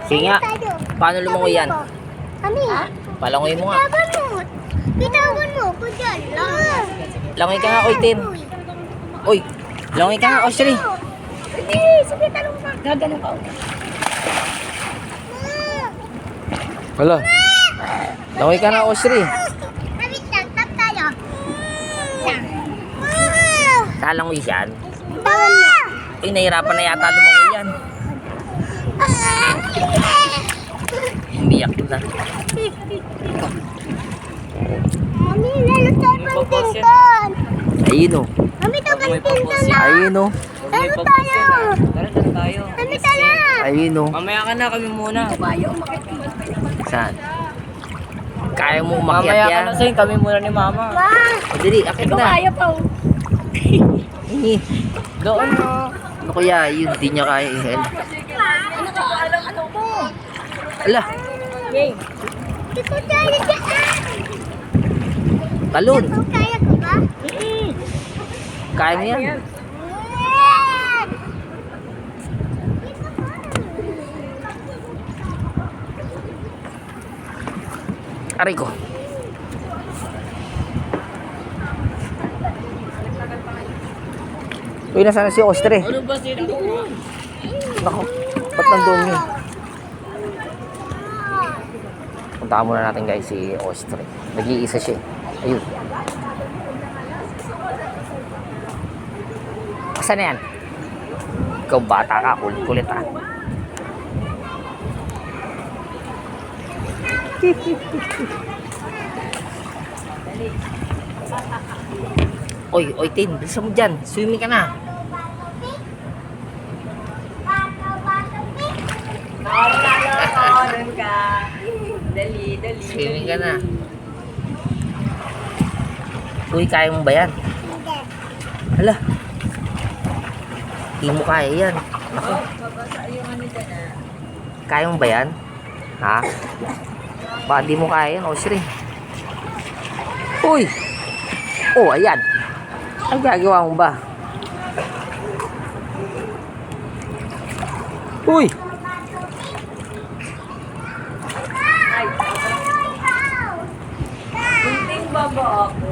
Sige nga. Paano lumangoy yan? Kami. Palangoy mo nga. Bitawan mo ko dyan. Langoy ka nga, oy, Tin. Uy, langoy ka nga, Osri. Sige, sige, talong ka. Gaganong ka. Wala. Langoy ka na, Osri. Wait lang, tap tayo. Talangoy yan. Bitawan mo. Uy, nahirapan na yata lumangoy yan. Umiyak na. Mami, lalo tayo pang tinton. Ayun o. Mami, tayo pang tinton na. Ayun o. Lalo tayo. Tara, tara tayo. Mami, tala. Ayun o. Mamaya ka na, kami muna. Saan? Kaya mo umakyat Mamaya ka yan? na sa'yo, kami muna ni Mama. Ma. O, dali, akit na. pa. Hingi. Doon mo. Ano kaya, yun, di niya kaya i-help. Ano ka? Ano ko? Ala, Ito tayo dyan. talon. Kaya ko ba? Kaya mo yan. Aray ko. Uy, nasaan na si Ostre? Ano ba sila? Naku, ba't nandun yun? Puntahan muna natin guys si Ostre. Nag-iisa siya eh. Ayun. Saan na yan? Ikaw bata ka, kulit-kulit ha. Oy, oy Tin, bilisan mo dyan. Swimming ka na. Doon ka. Dali, dali. Swimming ka na. Uy, kaya mo ba yan? Hala. Hindi mo kaya yan. Naku. Kaya mo ba yan? Ha? Baka di mo kaya yan, Osri. Uy! Oh, ayan. Ang gagawa mo ba? Uy! Kunting baba ako.